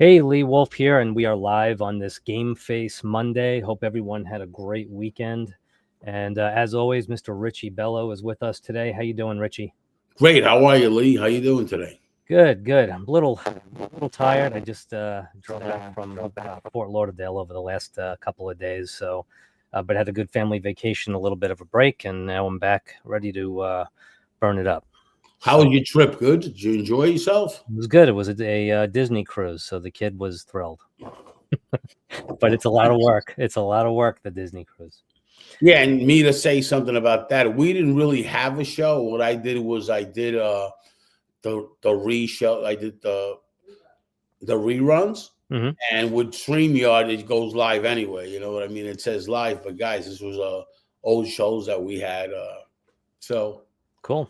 Hey, Lee Wolf here, and we are live on this Game Face Monday. Hope everyone had a great weekend. And as always, Mr. Richie Bello is with us today. How you doing, Richie? Great. How are you, Lee? How you doing today? Good, good. I'm a little tired. I just drove back from Fort Lauderdale over the last couple of days, but had a good family vacation, a little bit of a break, and now I'm back ready to burn it up. How So was your trip? Good. Did you enjoy yourself? it was good. It was a Disney cruise, so the kid was thrilled. But it's a lot of work. It's a lot of work, the Disney cruise. Yeah, and me to say something about that. We didn't really have a show. What I did was I did the re-show. I did the reruns, Hmm. and with StreamYard it goes live anyway. You know what I mean? It says live, but guys, this was old shows that we had. So Cool.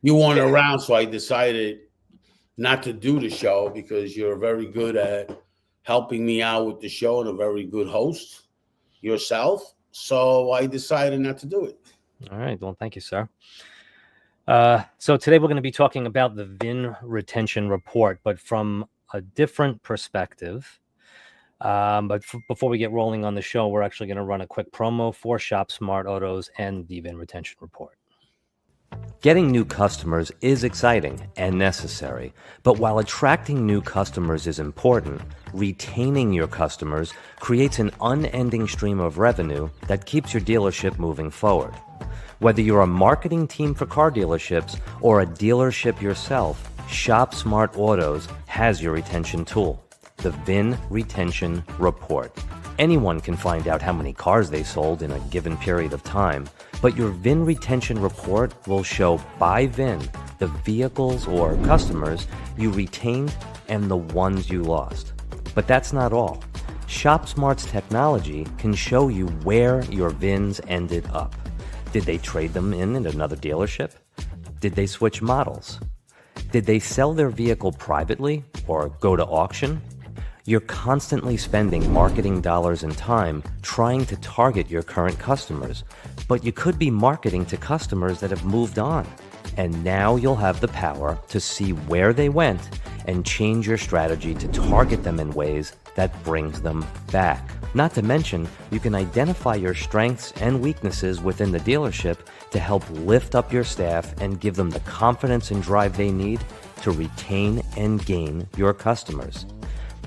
you weren't around, so I decided not to do the show because you're very good at helping me out with the show and a very good host yourself. So I decided not to do it. All right. Well, thank you, sir. So today we're going to be talking about the VIN retention report, but from a different perspective. Before we get rolling on the show, we're actually going to run a quick promo for Shop Smart Autos and the VIN retention report. Getting new customers is exciting and necessary, but while attracting new customers is important, retaining your customers creates an unending stream of revenue that keeps your dealership moving forward. Whether you're a marketing team for car dealerships or a dealership yourself, Shop Smart Autos has your retention tool, the VIN Retention Report. Anyone can find out how many cars they sold in a given period of time, but your VIN retention report will show by VIN the vehicles or customers you retained and the ones you lost. But that's not all. ShopSmart's technology can show you where your VINs ended up. Did they trade them in at another dealership? Did they switch models? Did they sell their vehicle privately or go to auction? You're constantly spending marketing dollars and time trying to target your current customers, but you could be marketing to customers that have moved on. And now you'll have the power to see where they went and change your strategy to target them in ways that brings them back. Not to mention, you can identify your strengths and weaknesses within the dealership to help lift up your staff and give them the confidence and drive they need to retain and gain your customers.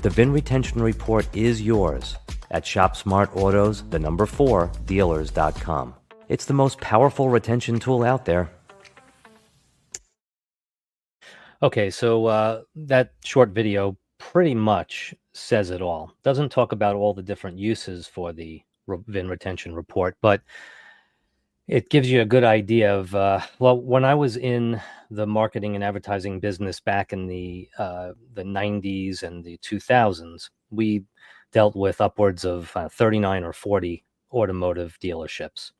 The VIN Retention Report is yours at ShopSmartAutos, 4, dealers.com. It's the most powerful retention tool out there. Okay, so that short video pretty much says it all. Doesn't talk about all the different uses for the VIN retention report, but it gives you a good idea of, when I was in the marketing and advertising business back in the 90s and the 2000s, we dealt with upwards of 39 or 40 automotive dealerships.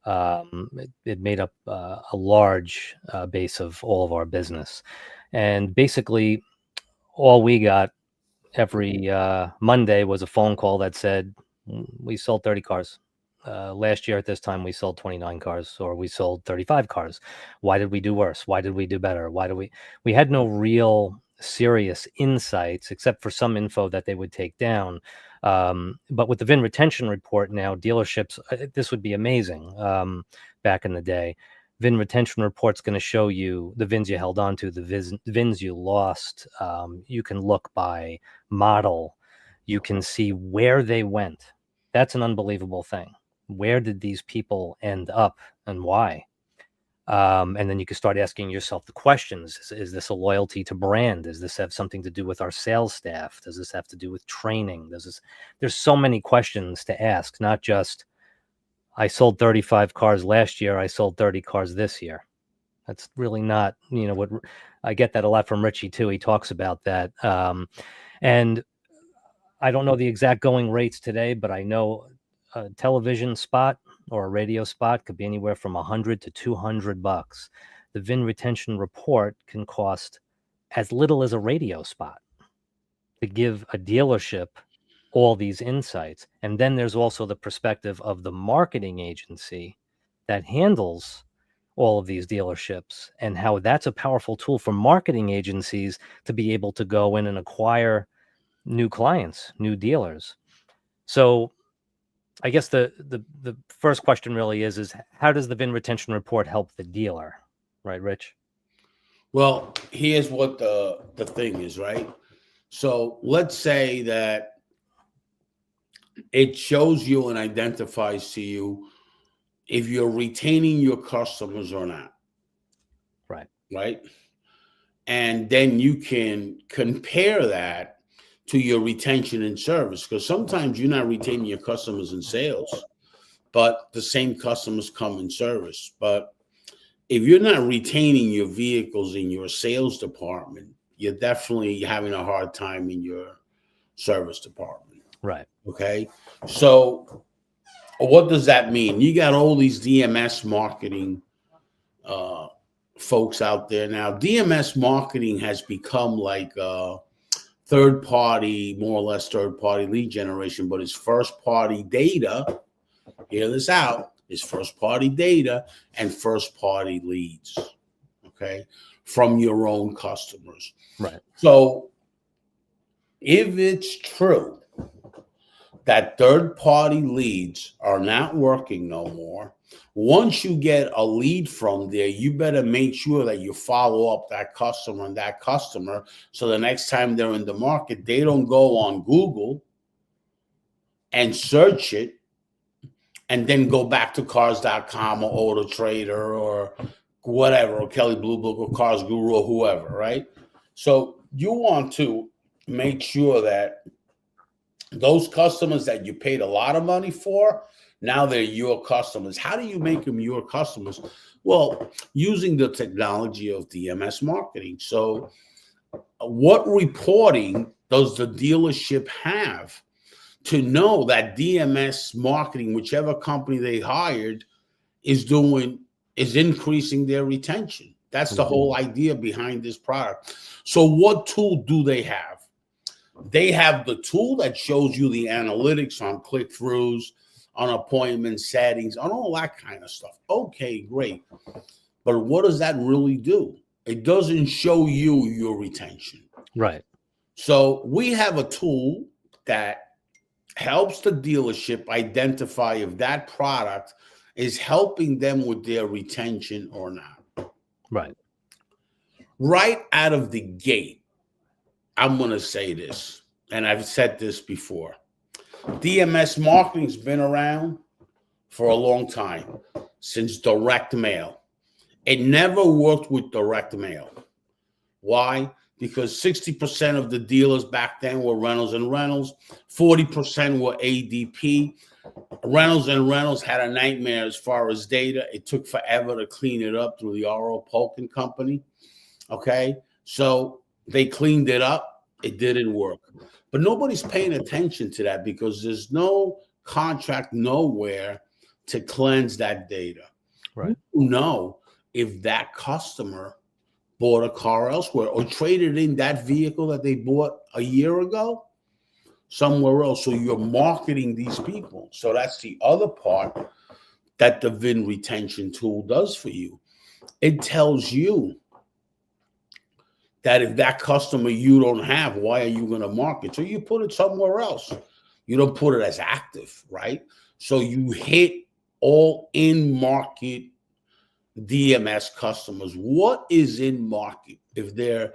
It made up a large base of all of our business. And basically, all we got every Monday was a phone call that said, we sold 30 cars. Last year at this time, we sold 29 cars, or we sold 35 cars. Why did we do worse? Why did we do better? We had no real serious insights except for some info that they would take down. But with the VIN retention report now, dealerships, this would be amazing. Back in the day, VIN retention report's going to show you the VINs you held on to, the VINs you lost. You can look by model. You can see where they went. That's an unbelievable thing. Where did these people end up and why? And then you can start asking yourself the questions. Is this a loyalty to brand? Does this have something to do with our sales staff? Does this have to do with training? There's so many questions to ask, not just, I sold 35 cars last year, I sold 30 cars this year. That's really not, what I get that a lot from Richie too. He talks about that. And I don't know the exact going rates today, but I know a television spot or a radio spot could be anywhere from $100 to $200. The VIN retention report can cost as little as a radio spot to give a dealership all these insights. And then there's also the perspective of the marketing agency that handles all of these dealerships, and how that's a powerful tool for marketing agencies to be able to go in and acquire new clients, new dealers. So I guess the first question really is how does the VIN retention report help the dealer, right, Rich? Well, here's what the thing is, right? So let's say that it shows you and identifies to you if you're retaining your customers or not. Right. Right. And then you can compare that to your retention and service, because sometimes you're not retaining your customers in sales, but the same customers come in service. But if you're not retaining your vehicles in your sales department, you're definitely having a hard time in your service department. Right. Okay. So what does that mean? You got all these DMS marketing folks out there now. DMS marketing has become like third party, more or less third party lead generation, but it's first party data. Hear this out. It's first party data and first party leads. Okay. From your own customers. Right. So if it's true that third party leads are not working no more, once you get a lead from there, you better make sure that you follow up that customer and that customer. So the next time they're in the market, they don't go on Google and search it and then go back to cars.com or Auto Trader or whatever, or Kelley Blue Book or Cars Guru or whoever, right? So you want to make sure that those customers that you paid a lot of money for, now they're your customers. How do you make them your customers? Well, using the technology of DMS marketing. So what reporting does the dealership have to know that DMS marketing, whichever company they hired, is increasing their retention? That's the whole idea behind this product. So what tool do they have? They have the tool that shows you the analytics on click-throughs, on appointment settings, on all that kind of stuff. Okay, great. But what does that really do? It doesn't show you your retention. Right. So we have a tool that helps the dealership identify if that product is helping them with their retention or not. Right. Right out of the gate, I'm going to say this, and I've said this before. DMS marketing's been around for a long time, since direct mail. It never worked with direct mail. Why? Because 60% of the dealers back then were Reynolds and Reynolds, 40% were ADP. Reynolds and Reynolds had a nightmare as far as data. It took forever to clean it up through the R.O. Polk and Company. Okay, so they cleaned it up. It didn't work. But nobody's paying attention to that because there's no contract nowhere to cleanse that data. Right. You know if that customer bought a car elsewhere or traded in that vehicle that they bought a year ago somewhere else. So you're marketing these people. So that's the other part that the VIN retention tool does for you. It tells you that if that customer you don't have, why are you going to market? So you put it somewhere else. You don't put it as active, right? So you hit all in-market DMS customers. What is in market? If their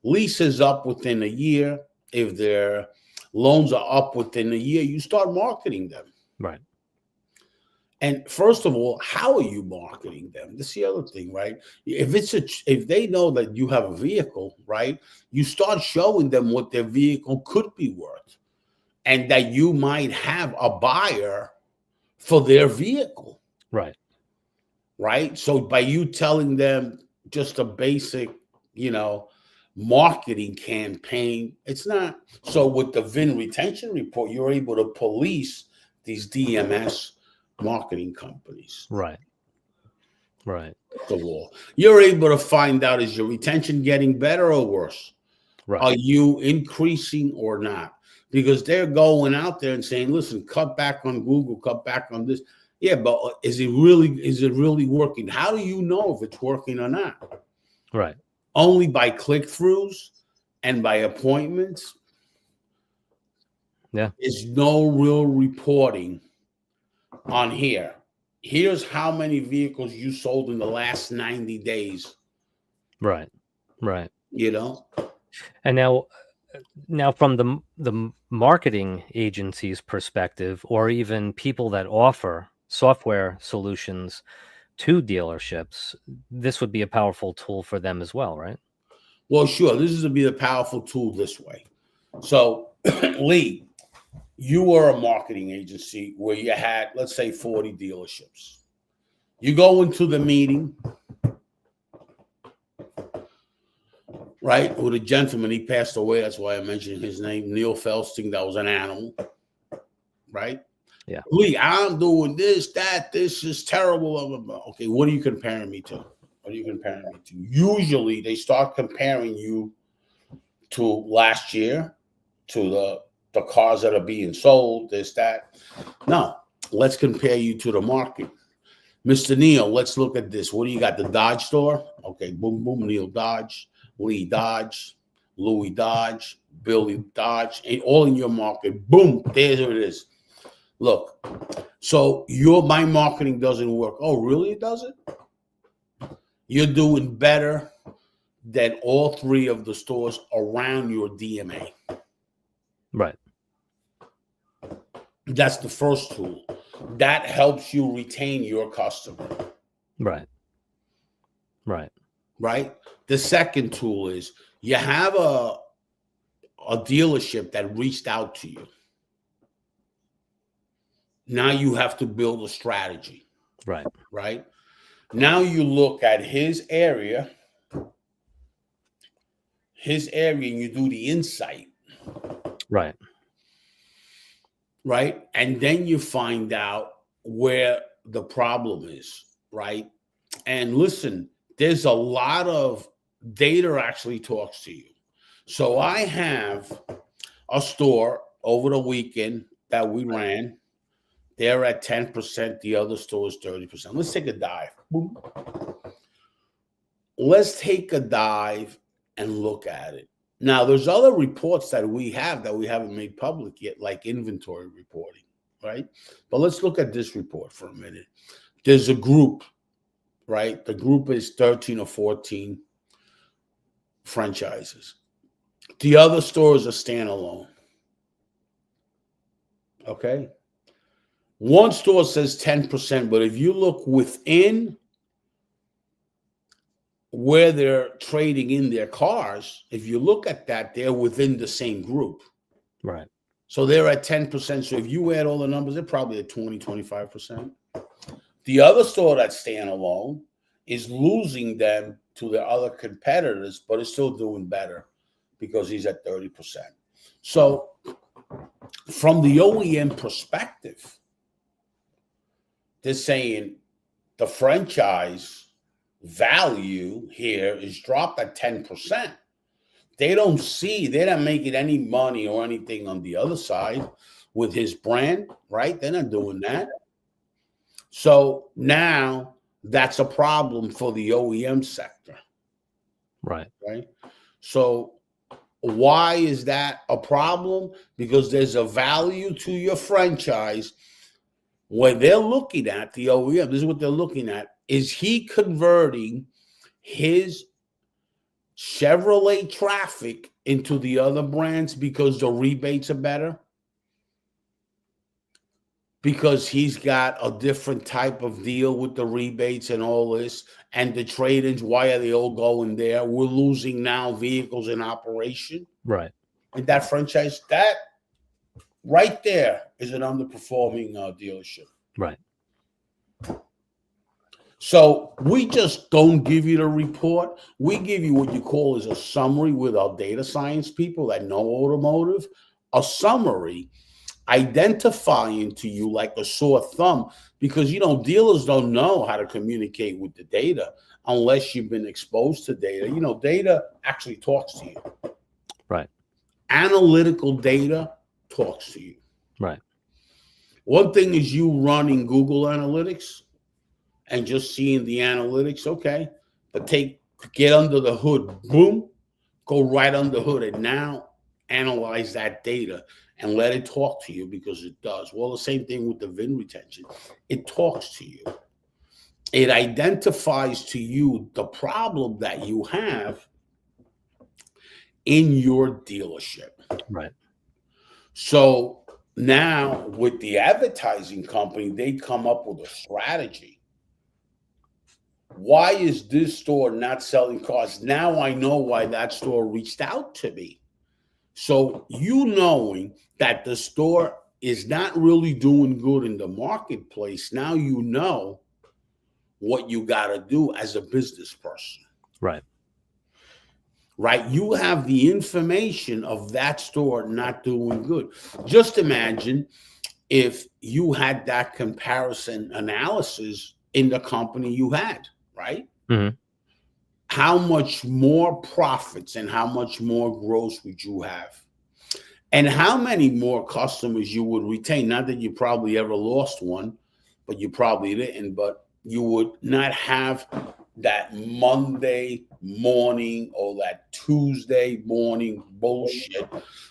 lease is up within a year, if their loans are up within a year, you start marketing them. Right. And first of all, how are you marketing them? That's the other thing, right? If they know that you have a vehicle, right, you start showing them what their vehicle could be worth and that you might have a buyer for their vehicle. Right. Right. So by you telling them just a basic, marketing campaign, it's not. So with the VIN retention report, you're able to police these DMS marketing companies. Right. Right. The wall. You're able to find out, is your retention getting better or worse? Right. Are you increasing or not? Because they're going out there and saying, listen, cut back on Google, cut back on this. Yeah, but is it really working? How do you know if it's working or not? Right. Only by click-throughs and by appointments. Yeah. There's no real reporting on here. Here's how many vehicles you sold in the last 90 days. Right. Right. You know? And now from the marketing agency's perspective, or even people that offer software solutions to dealerships, this would be a powerful tool for them as well, right? Well, sure. This is to be a powerful tool this way. So, Lee, you were a marketing agency where you had, let's say, 40 dealerships. You go into the meeting, right, with a gentleman. He passed away. That's why I mentioned his name, Neil Felsting. That was an animal, right? Yeah. Lee, I'm doing this, that, this is terrible. Blah, blah, blah. Okay, what are you comparing me to? What are you comparing me to? Usually they start comparing you to last year, to the cars that are being sold, this, that. No, let's compare you to the market. Mr. Neil, let's look at this. What do you got? The Dodge store? Okay, boom, boom, Neil Dodge, Lee Dodge, Louis Dodge, Billy Dodge, and all in your market. Boom, there it is. Look, so my marketing doesn't work. Oh, really? It doesn't? You're doing better than all three of the stores around your DMA. Right. That's the first tool. That helps you retain your customer. Right. Right. Right? The second tool is you have a dealership that reached out to you. Now you have to build a strategy. Right. Right? Now you look at his area, and you do the insight. Right. Right? And then you find out where the problem is, right? And listen, there's a lot of data actually talks to you. So I have a store over the weekend that we ran. They're at 10%. The other store is 30%. Let's take a dive. Boom. Let's take a dive and look at it. Now, there's other reports that we haven't made public yet, like inventory reporting, right? But let's look at this report for a minute. There's a group, right? The group is 13 or 14 franchises. The other stores are standalone. Okay? One store says 10%, but if you look within where they're trading in their cars, if you look at that, they're within the same group. Right. So they're at 10%. So if you add all the numbers, they're probably at 20, 25%. The other store that's standalone is losing them to their other competitors, but is still doing better because he's at 30%. So from the OEM perspective, they're saying the franchise value here is dropped at 10%. They're not making any money or anything on the other side with his brand, right? They're not doing that. So now that's a problem for the OEM sector. Right. Right. So why is that a problem? Because there's a value to your franchise when they're looking at the OEM. This is what they're looking at. Is he converting his Chevrolet traffic into the other brands because the rebates are better? Because he's got a different type of deal with the rebates and all this, and the trade-ins, why are they all going there? We're losing now vehicles in operation. Right. And that franchise, that right there is an underperforming dealership. Right. So we just don't give you the report. We give you what you call is a summary with our data science people that know automotive, a summary identifying to you like a sore thumb, because, dealers don't know how to communicate with the data unless you've been exposed to data. Data actually talks to you. Right. Analytical data talks to you. Right. One thing is you running Google Analytics and just seeing the analytics, okay, but get under the hood, boom, go right under the hood, and now analyze that data and let it talk to you, because it does. Well, the same thing with the VIN retention. It talks to you. It identifies to you the problem that you have in your dealership. Right. So now with the advertising company, they come up with a strategy. Why is this store not selling cars? Now I know why that store reached out to me. So you knowing that the store is not really doing good in the marketplace, now you know what you got to do as a business person. Right. Right? You have the information of that store not doing good. Just imagine if you had that comparison analysis in the company you had, right? Mm-hmm. How much more profits and how much more growth would you have? And how many more customers you would retain? Not that you probably ever lost one, but you probably didn't, but you would not have that Monday morning or that Tuesday morning bullshit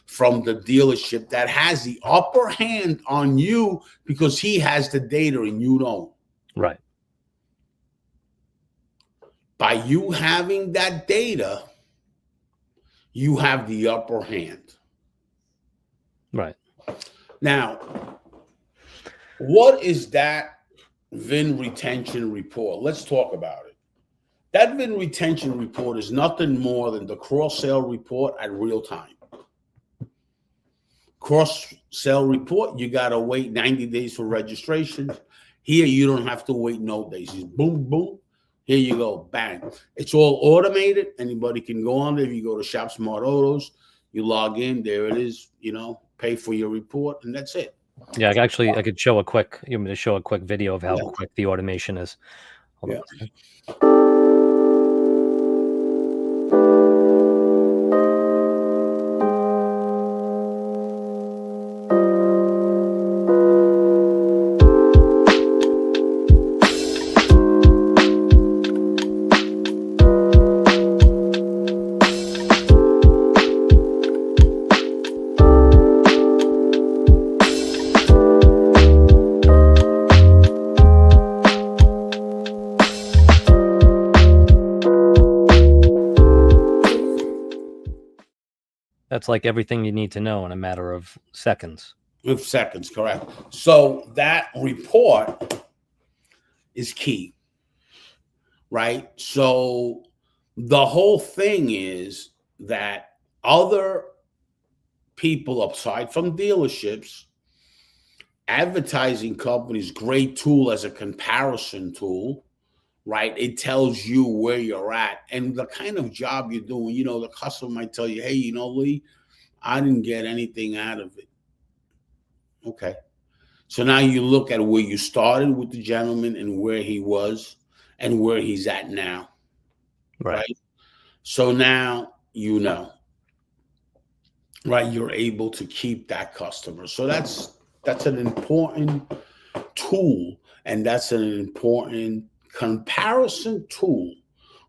from the dealership that has the upper hand on you because he has the data and you don't. Right. By you having that data, you have the upper hand. Right. Now, what is that VIN retention report? Let's talk about it. That VIN retention report is nothing more than the cross-sale report at real time. Cross-sale report, you got to wait 90 days for registration. Here, you don't have to wait no days. Just boom, boom. Here you go, bang. It's all automated. Anybody can go on there. If you go to Shop Smart Autos, you log in, there it is, pay for your report, and that's it. Yeah, I could show a quick, you want me to show a quick video of how quick the automation is. Hold on a second. That's like everything you need to know in a matter of seconds. Of seconds, correct. So that report is key, right? So the whole thing is that other people, aside from dealerships, advertising companies, great tool as a comparison tool, right? It tells you where you're at and the kind of job you're doing. The customer might tell you, hey, Lee, I didn't get anything out of it. Okay. So now you look at where you started with the gentleman and where he was and where he's at now. Right? So now right? You're able to keep that customer. So that's an important tool, and that's an important comparison tool.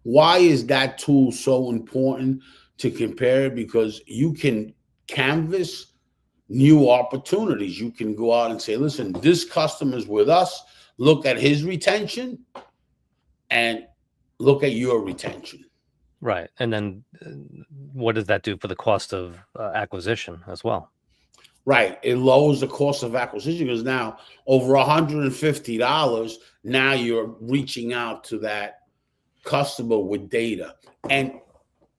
Why is that tool so important to compare? Because you can canvas new opportunities. You can go out and say, listen, this customer's with us. Look at his retention and look at your retention. Right. And then what does that do for the cost of acquisition as well? Right. It lowers the cost of acquisition because now over $150, now you're reaching out to that customer with data. And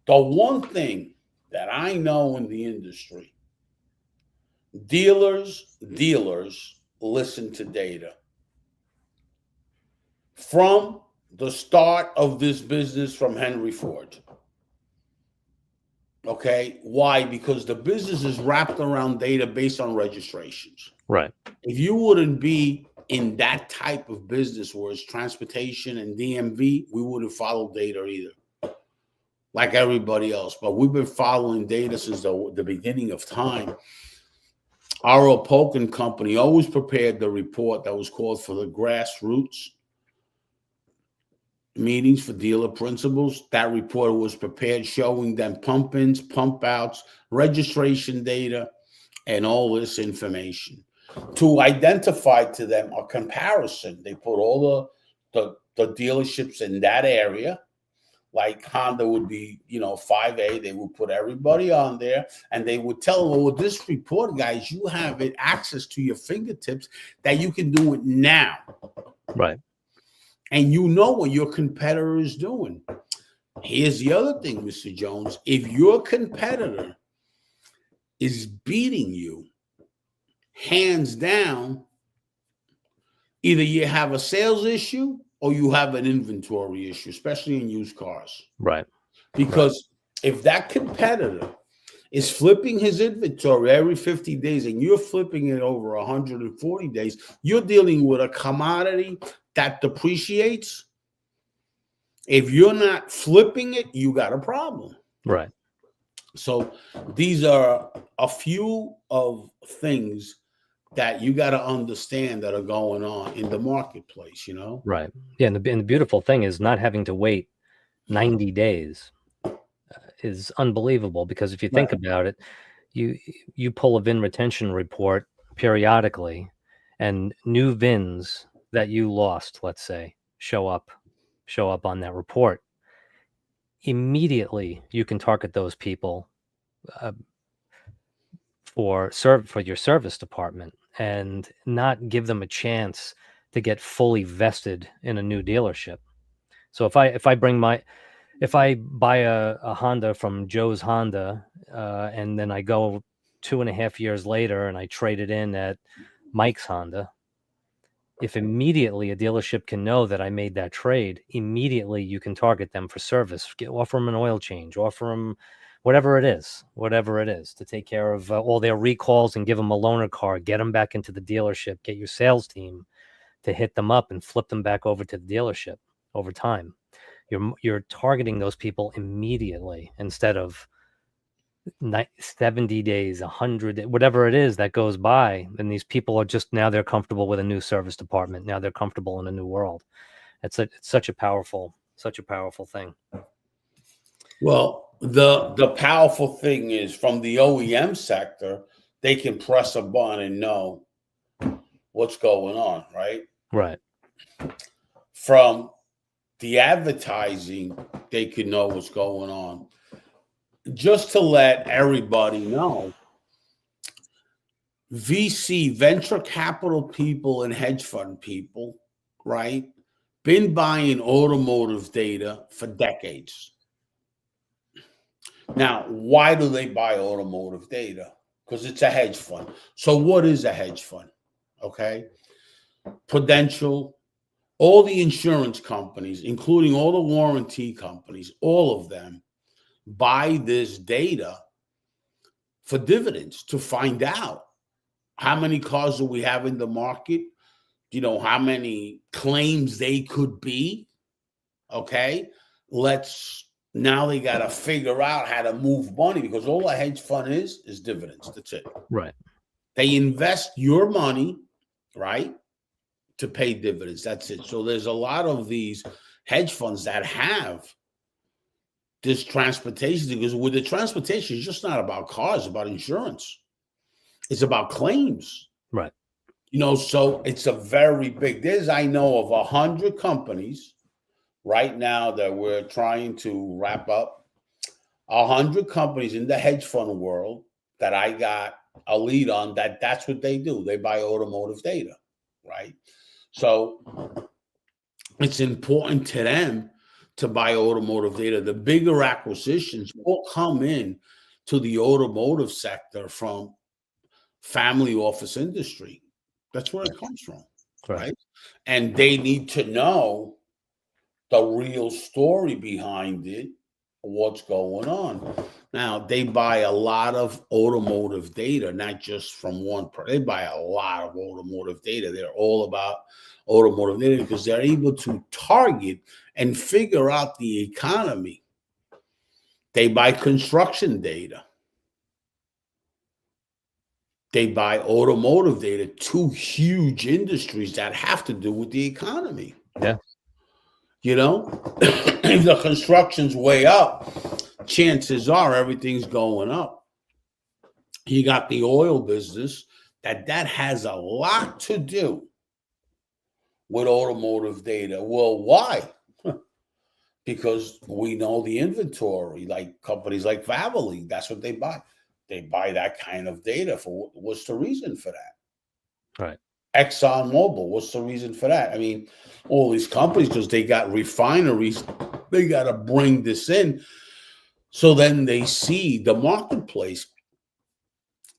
the one thing that I know in the industry, dealers listen to data. From the start of this business from Henry Ford. Okay. Why? Because the business is wrapped around data based on registrations. Right. If you wouldn't be in that type of business where it's transportation and DMV, we wouldn't follow data either, like everybody else. But we've been following data since the beginning of time. Our Polkin company always prepared the report that was called for the grassroots meetings for dealer principals. That report was prepared showing them pump ins, pump outs, registration data, and all this information to identify to them a comparison. They put all the dealerships in that area. Like Honda would be, 5A, they would put everybody on there and they would tell them, well, with this report, guys, you have it access to your fingertips that you can do it now. Right. And you know what your competitor is doing. Here's the other thing, Mr. Jones. If your competitor is beating you, hands down, either you have a sales issue or you have an inventory issue, especially in used cars. Right. Because if that competitor is flipping his inventory every 50 days and you're flipping it over 140 days, you're dealing with a commodity that depreciates. If you're not flipping it, you got a problem. Right. So these are a few of things that you got to understand that are going on in the marketplace, Right. Yeah. And the beautiful thing is not having to wait 90 days is unbelievable, because if you think about it, you pull a VIN retention report periodically and new VINs that you lost, let's say, show up on that report. Immediately you can target those people for your service department and not give them a chance to get fully vested in a new dealership. So if I buy a Honda from Joe's Honda, and then I go 2.5 years later and I trade it in at Mike's Honda, if immediately a dealership can know that I made that trade, immediately you can target them for service, offer them an oil change, offer them whatever it is, to take care of all their recalls and give them a loaner car, get them back into the dealership, get your sales team to hit them up and flip them back over to the dealership over time. You're targeting those people immediately instead of 70 days, 100, whatever it is that goes by. And these people are just, now they're comfortable with a new service department. Now they're comfortable in a new world. It's such a powerful thing. Well, the powerful thing is from the OEM sector, they can press a button and know what's going on, right? Right. From the advertising, they can know what's going on. Just to let everybody know, VC, venture capital people and hedge fund people, right, been buying automotive data for decades. Now, why do they buy automotive data? Because it's a hedge fund. So what is a hedge fund? Okay. Prudential, all the insurance companies, including all the warranty companies, all of them buy this data for dividends to find out how many cars do we have in the market, how many claims they could be. Okay. Now they got to figure out how to move money, because all a hedge fund is dividends. That's it. Right. They invest your money, right, to pay dividends. That's it. So there's a lot of these hedge funds that have this transportation, because with the transportation, it's just not about cars, it's about insurance. It's about claims. Right. So it's a very big, I know of 100 companies right now that we're trying to wrap up, 100 companies in the hedge fund world that I got a lead on, that's what they do. They buy automotive data, right? So it's important to them to buy automotive data. The bigger acquisitions will come in to the automotive sector from family office industry. That's where it comes from, right? And they need to know the real story behind it, what's going on. Now, they buy a lot of automotive data, not just from one person. They buy a lot of automotive data. They're all about automotive data because they're able to target and figure out the economy. They buy construction data. They buy automotive data, two huge industries that have to do with the economy. Yeah. You know, if the construction's way up, chances are everything's going up. You got the oil business that has a lot to do with automotive data. Well, why? Because we know the inventory, like companies like Valvoline, that's what they buy. They buy that kind of data. For what's the reason for that? Right. ExxonMobil, what's the reason for that? I mean, all these companies, because they got refineries, they got to bring this in. So then they see the marketplace.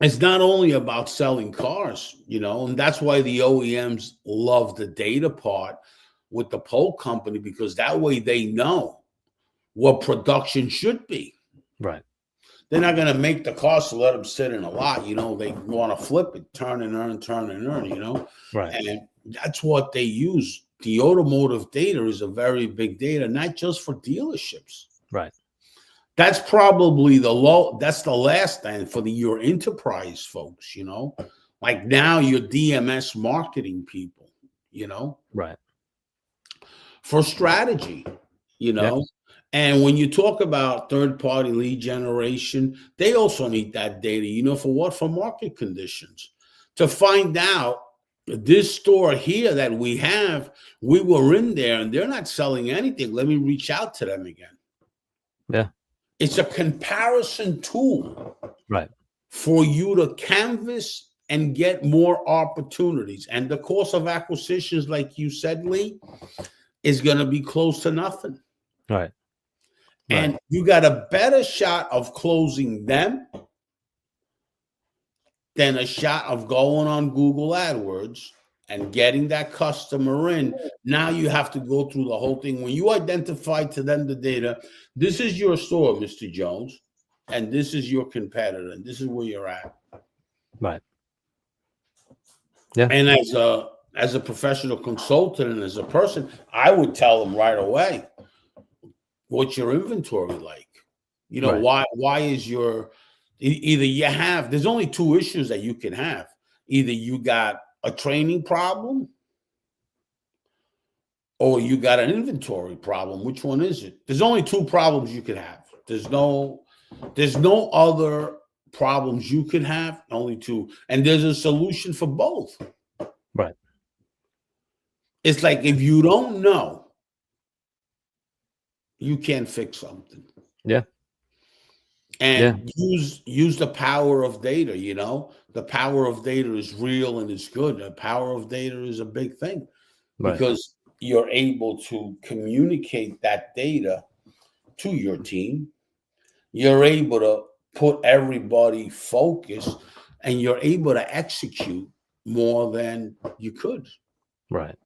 It's not only about selling cars, and that's why the OEMs love the data part with the pole company, because that way they know what production should be. Right. They're not going to make the cars to let them sit in a lot. They want to flip it, turn and earn, Right. And that's what they use. The automotive data is a very big data, not just for dealerships. Right. That's probably that's the last thing for your enterprise folks, like now your DMS marketing people, Right. for strategy, Yeah. And when you talk about third-party lead generation, they also need that data, for what? For market conditions. To find out this store here that we were in there and they're not selling anything. Let me reach out to them again. Yeah. It's a comparison tool. Right. For you to canvas and get more opportunities. And the cost of acquisitions, like you said, Lee, is going to be close to nothing. Right. And you got a better shot of closing them than a shot of going on Google AdWords and getting that customer in. Now you have to go through the whole thing. When you identify to them the data, this is your store, Mr. Jones, and this is your competitor, and this is where you're at. Right. Yeah. And as a professional consultant and as a person, I would tell them right away, what's your inventory like? Right. Why is there's only two issues that you can have. Either you got a training problem or you got an inventory problem. Which one is it? There's only two problems you could have. There's no other problems you could have, only two. And there's a solution for both. Right. It's like if you don't know, you can't fix something. Yeah. And use the power of data, The power of data is real and it's good. The power of data is a big thing because you're able to communicate that data to your team. You're able to put everybody focused and you're able to execute more than you could. Right.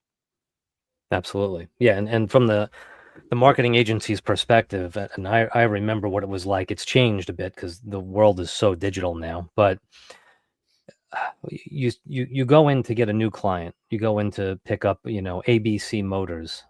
Absolutely. Yeah. And from the marketing agency's perspective, and I remember what it was like. It's changed a bit because the world is so digital now. But you go in to get a new client. You go in to pick up, ABC Motors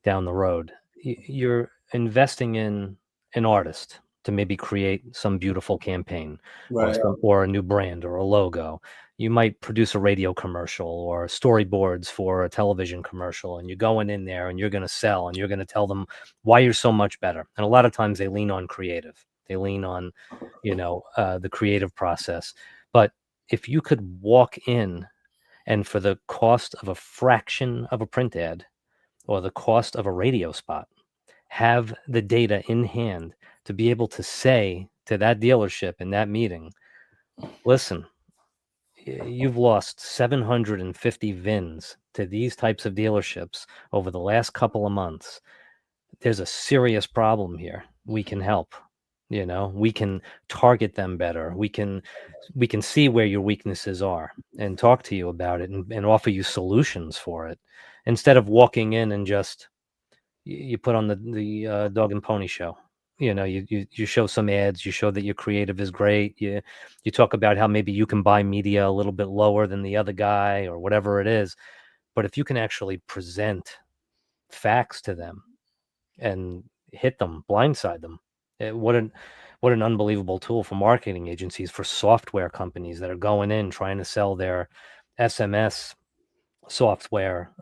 down the road. You're investing in an artist to maybe create some beautiful campaign, Right. or a new brand or a logo. You might produce a radio commercial or storyboards for a television commercial, and you're going in there and you're going to sell and you're going to tell them why you're so much better. And a lot of times they lean on creative. They lean on, the creative process. But if you could walk in and for the cost of a fraction of a print ad or the cost of a radio spot, have the data in hand to be able to say to that dealership in that meeting, listen, you've lost 750 VINs to these types of dealerships over the last couple of months. There's a serious problem here. We can help. We can target them better. We can see where your weaknesses are and talk to you about it and offer you solutions for it instead of walking in and just you put on the dog and pony show. You show some ads, you show that your creative is great. You talk about how maybe you can buy media a little bit lower than the other guy or whatever it is. But if you can actually present facts to them and hit them, blindside them, what what an unbelievable tool for marketing agencies, for software companies that are going in trying to sell their SMS software,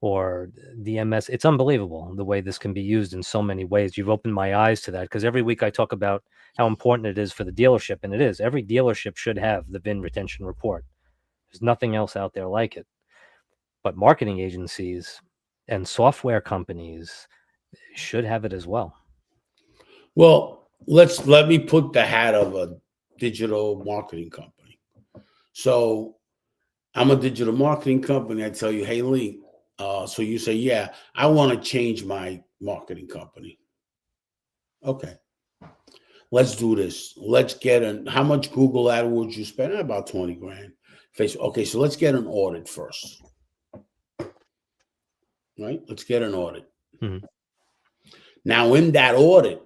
or DMS. It's unbelievable the way this can be used in so many ways. You've opened my eyes to that, because every week I talk about how important it is for the dealership, and it is. Every dealership should have the VIN retention report. There's nothing else out there like it. But marketing agencies and software companies should have it as well. Well, let me put the hat of a digital marketing company. So I'm a digital marketing company. I tell you, hey, Lee. So you say, yeah, I want to change my marketing company. Okay. Let's do this. Let's get how much Google AdWords you spend? About 20 grand. Okay, so let's get an audit first. Right? Let's get an audit. Mm-hmm. Now, in that audit,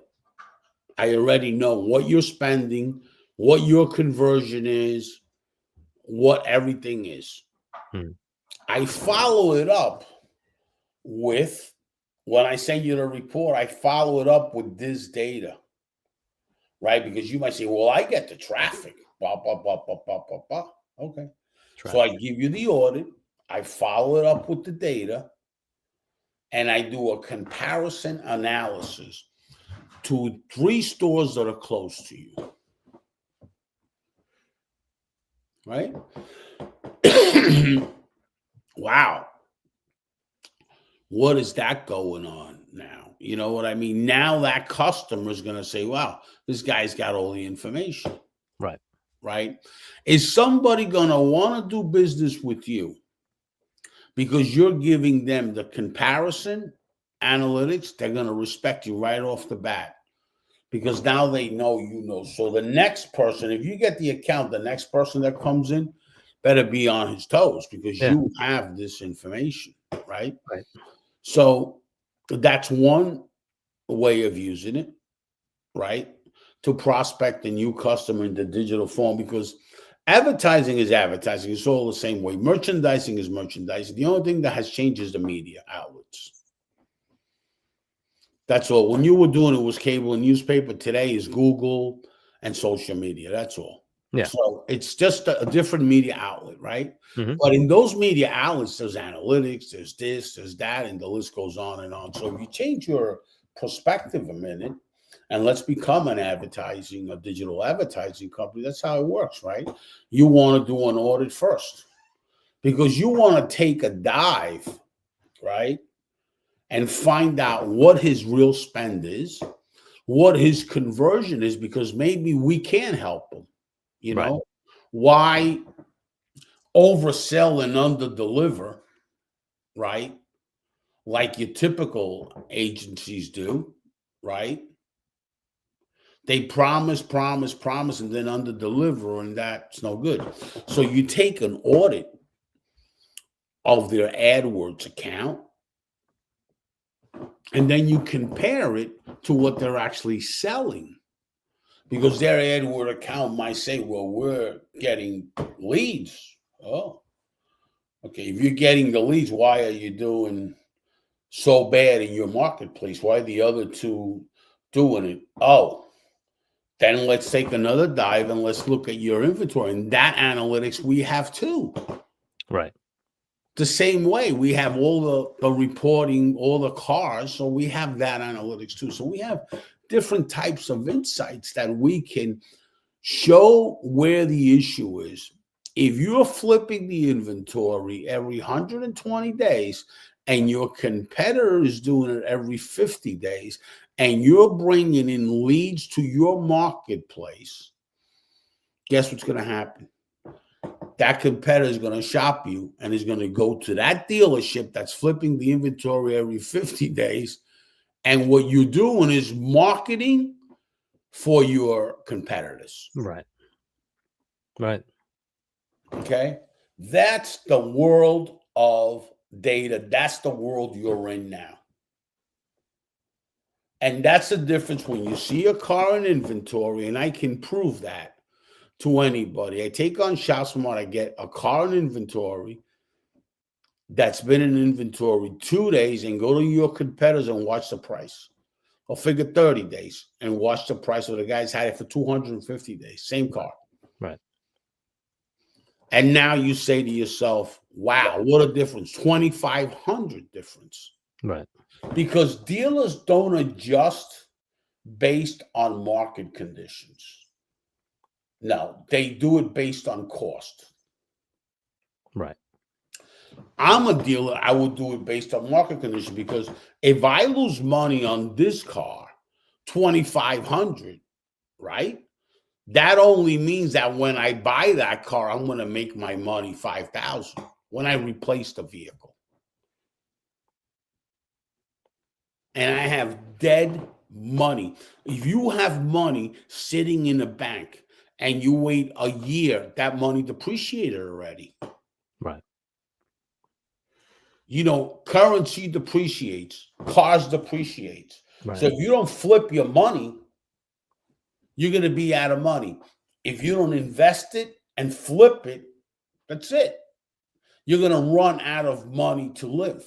I already know what you're spending, what your conversion is, what everything is. Hmm. I follow it up with, when I send you the report, I follow it up with this data, right? Because you might say, well, I get the traffic. Blah, blah, blah, blah, blah, blah, blah. Okay. Traffic. So I give you the audit. I follow it up with the data. And I do a comparison analysis to 3 stores that are close to you. Right? Wow. What is that going on now? You know what I mean? Now that customer is going to say, wow, this guy's got all the information. Right. Right? Is somebody going to want to do business with you because you're giving them the comparison analytics? They're going to respect you right off the bat, because now they know you know. So the next person, if you get the account, the next person that comes in better be on his toes, because you have this information, right? Right. So that's one way of using it, right? To prospect a new customer in the digital form, because advertising is advertising. It's all the same way. Merchandising is merchandising. The only thing that has changed is the media outlets. That's all. When you were doing it was cable and newspaper. Today is Google and social media. That's all. Yeah. So it's just a different media outlet, right? Mm-hmm. But in those media outlets, there's analytics, there's this, there's that, and the list goes on and on. So if you change your perspective a minute, and let's become a digital advertising company, that's how it works, right? You want to do an audit first, because you want to take a dive, right? And find out what his real spend is, what his conversion is, because maybe we can help him. You know, right. Why oversell and underdeliver, right? Like your typical agencies do, right? They promise, and then underdeliver, and that's no good. So you take an audit of their AdWords account, and then you compare it to what they're actually selling. Because their AdWords account might say, well, we're getting leads. Oh, okay. If you're getting the leads, why are you doing so bad in your marketplace? Why are the other two doing it? Oh, then let's take another dive and let's look at your inventory. And that analytics we have too. Right. The same way we have all the reporting, all the cars. So we have that analytics too. So we have different types of insights that we can show where the issue is. If you're flipping the inventory every 120 days and your competitor is doing it every 50 days, and you're bringing in leads to your marketplace, guess what's going to happen? That competitor is going to shop you and is going to go to that dealership that's flipping the inventory every 50 days. And what you're doing is marketing for your competitors. Right. Right. Okay. That's the world of data. That's the world you're in now. And that's the difference when you see a car in inventory, and I can prove that to anybody. I take on ShopSmart, I get a car in inventory that's been in inventory 2 days, and go to your competitors and watch the price. or figure 30 days and watch the price of the guys had it for 250 days, same car. Right. And now you say to yourself, wow, what a difference, 2,500 difference. Right. Because dealers don't adjust based on market conditions. No, they do it based on cost. Right. I'm a dealer, I would do it based on market condition, because if I lose money on this car, 2,500, right? That only means that when I buy that car, I'm going to make my money 5,000 when I replace the vehicle. And I have dead money. If you have money sitting in a bank and you wait a year, that money depreciated already. Right. You know, currency depreciates, cars depreciate. Right. So if you don't flip your money, you're going to be out of money. If you don't invest it and flip it, that's it. You're going to run out of money to live.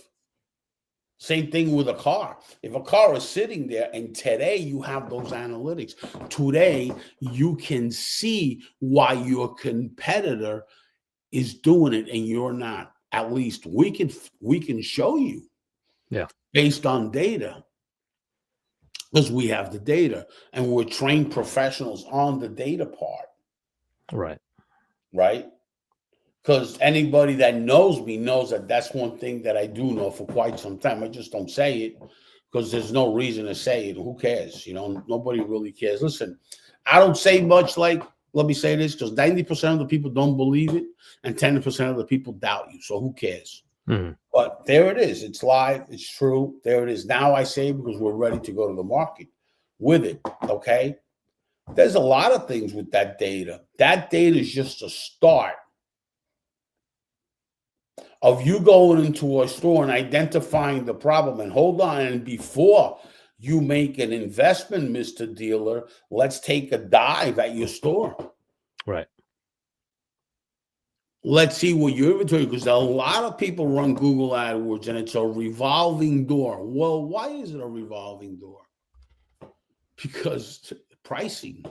Same thing with a car. If a car is sitting there, and today you have those analytics, today you can see why your competitor is doing it and you're not. At least we can show you, based on data, because we have the data and we're trained professionals on the data part. Right. Right. Because anybody that knows me knows that that's one thing that I do know for quite some time. I just don't say it because there's no reason to say it. Who cares? You know, nobody really cares. Listen, I don't say much, like, let me say this, because 90% of the people don't believe it and 10% of the people doubt you. So who cares? Mm-hmm. But there it is. It's live. It's true. There it is. Now I say, because we're ready to go to the market with it. Okay. There's a lot of things with that data. That data is just a start of you going into a store and identifying the problem. And hold on. And before you make an investment, Mr. Dealer, let's take a dive at your store. Right. Let's see what your inventory, because a lot of people run Google AdWords and it's a revolving door. Well, why is it a revolving door? Because pricing.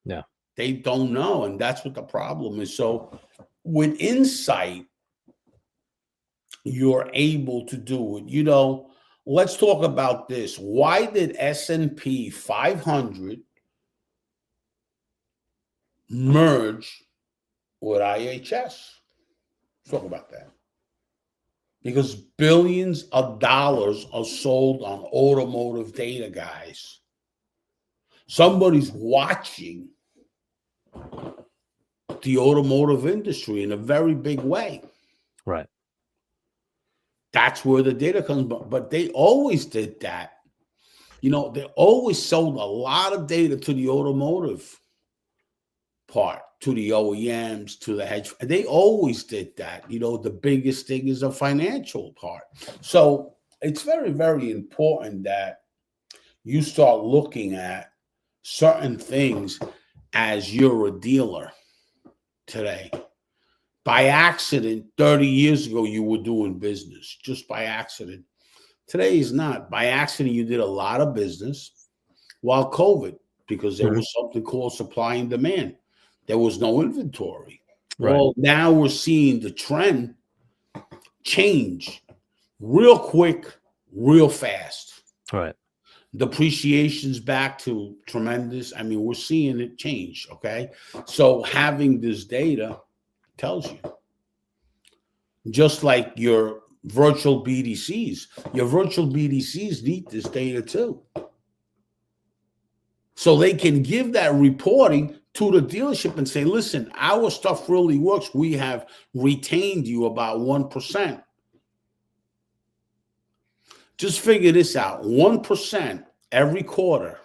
Yeah. They don't know. And that's what the problem is. So with insight, you're able to do it. You know, let's talk about this. Why did S&P 500 merge with IHS? Talk about that. Because billions of dollars are sold on automotive data, guys. Somebody's watching the automotive industry in a very big way. Right. That's where the data comes from. But they always did that. You know, they always sold a lot of data to the automotive part, to the OEMs, to the hedge. They always did that. You know, the biggest thing is the financial part. So it's very, very important that you start looking at certain things as you're a dealer today. By accident, 30 years ago, you were doing business just by accident. Today is not. By accident, you did a lot of business while COVID, because there was something called supply and demand. There was no inventory. Right. Well, now we're seeing the trend change real quick, real fast. Right. Depreciation's back to tremendous. I mean, we're seeing it change, okay? So having this data tells you. Just like your virtual BDCs. Your virtual BDCs need this data too. So they can give that reporting to the dealership and say, listen, our stuff really works. We have retained you about 1%. Just figure this out. 1% every quarter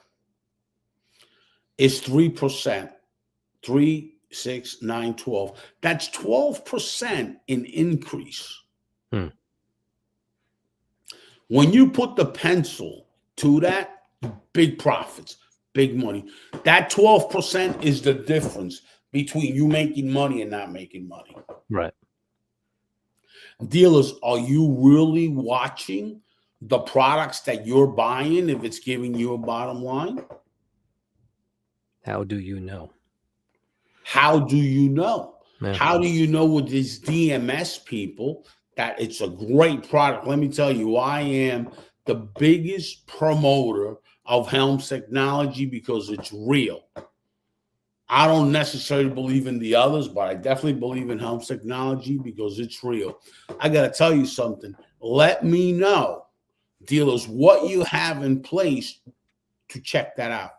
is 3%. 3, 6, 9, 12. That's 12% in increase. When you put the pencil to that, big profits, big money. That 12% is the difference between you making money and not making money. Right. Dealers, are you really watching the products that you're buying if it's giving you a bottom line? How do you know? How do you know? Yeah. How do you know with these DMS people that it's a great product? Let me tell you, I am the biggest promoter of Helms Technology because it's real. I don't necessarily believe in the others, but I definitely believe in Helms Technology because it's real. I got to tell you something. Let me know, dealers, what you have in place to check that out.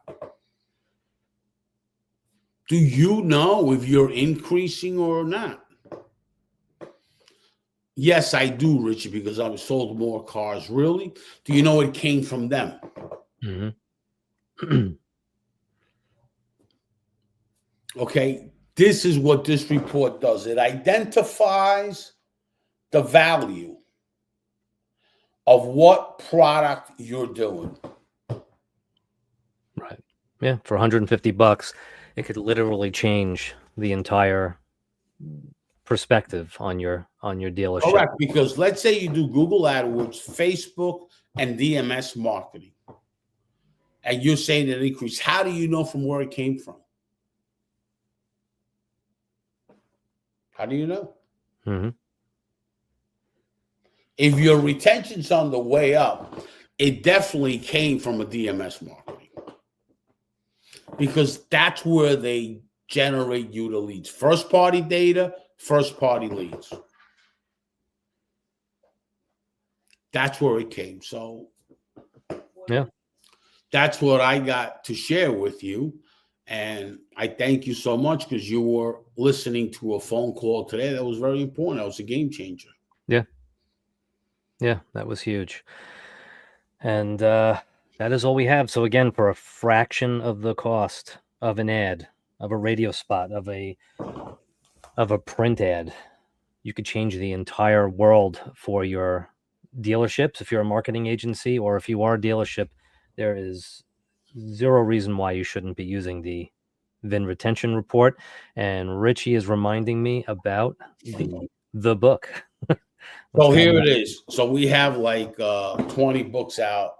Do you know if you're increasing or not? Yes, I do, Richie, because I've sold more cars. Really? Do you know it came from them? Mm-hmm. Okay, this is what this report does. It identifies the value of what product you're doing. Right. Yeah. For $150, it could literally change the entire perspective on your dealership. Correct, because let's say you do Google AdWords, Facebook, and DMS marketing, and you're saying it increased. How do you know from where it came from? How do you know? Mm-hmm. If your retention's on the way up, it definitely came from a DMS marketing because that's where they generate you the leads. First party data, first party leads. That's where it came. So Yeah, that's what I got to share with you. And I thank you so much because you were listening to a phone call today that was very important. That was a game changer. yeah, that was huge. And that is all we have. So again, for a fraction of the cost of an ad, of a radio spot, of a print ad, you could change the entire world for your dealerships. If you're a marketing agency or if you are a dealership, there is zero reason why you shouldn't be using the VIN retention report. And Richie is reminding me about the book. So here it is. So we have like 20 books out.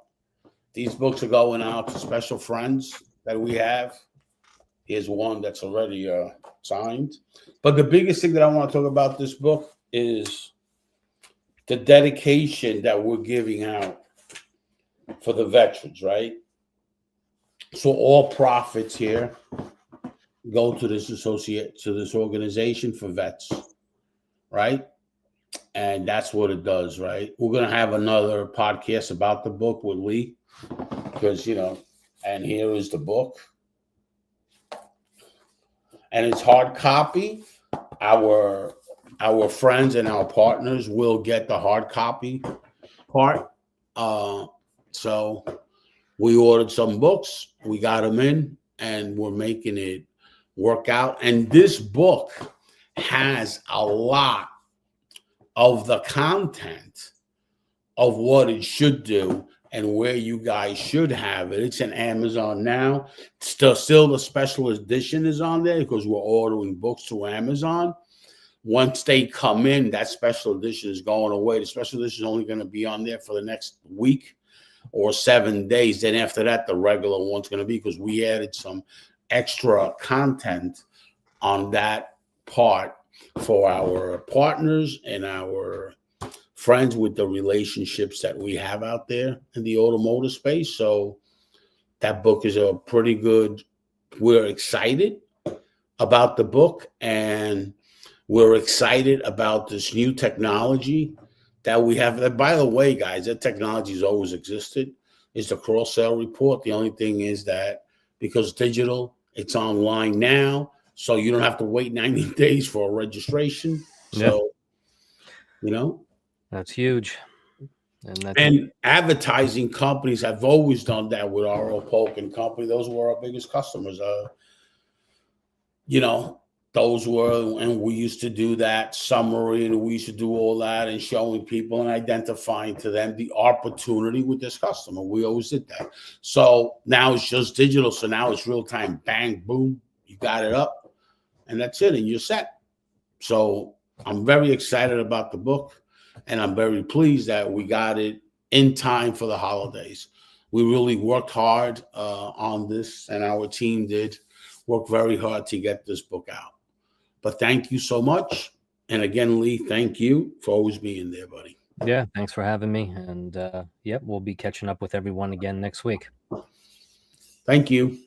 These books are going out to special friends that we have. Here's one that's already signed. But the biggest thing that I want to talk about this book is the dedication that we're giving out for the veterans, right? So all profits here go to this organization for vets, right? And that's what it does, right? We're going to have another podcast about the book with Lee because, and here is the book. And it's hard copy. Our friends and our partners will get the hard copy part. So we ordered some books. We got them in, and we're making it work out. And this book has a lot of the content of what it should do and where you guys should have it. It's in Amazon now. Still the special edition is on there because we're ordering books through Amazon. Once they come in, that special edition is going away. The special edition is only going to be on there for the next week or 7 days. Then after that, the regular one's going to be because we added some extra content on that part for our partners and our friends with the relationships that we have out there in the automotive space. So that book is a pretty good. We're excited about the book, and we're excited about this new technology that we have. That, by the way, guys, that technology has always existed. It's the cross-sale report. The only thing is that because digital, it's online now. So you don't have to wait 90 days for a registration. So, That's huge. And advertising companies have always done that with R.O. Polk and Company. Those were our biggest customers. Those were, and we used to do that summary, and we used to do all that and showing people and identifying to them the opportunity with this customer. We always did that. So now it's just digital. So now it's real time. Bang, boom, you got it up, and that's it, and you're set. So I'm very excited about the book, and I'm very pleased that we got it in time for the holidays. We really worked hard on this, and our team did work very hard to get this book out. But thank you so much. And again, Lee, thank you for always being there, buddy. Yeah, thanks for having me. And yep, we'll be catching up with everyone again next week. Thank you.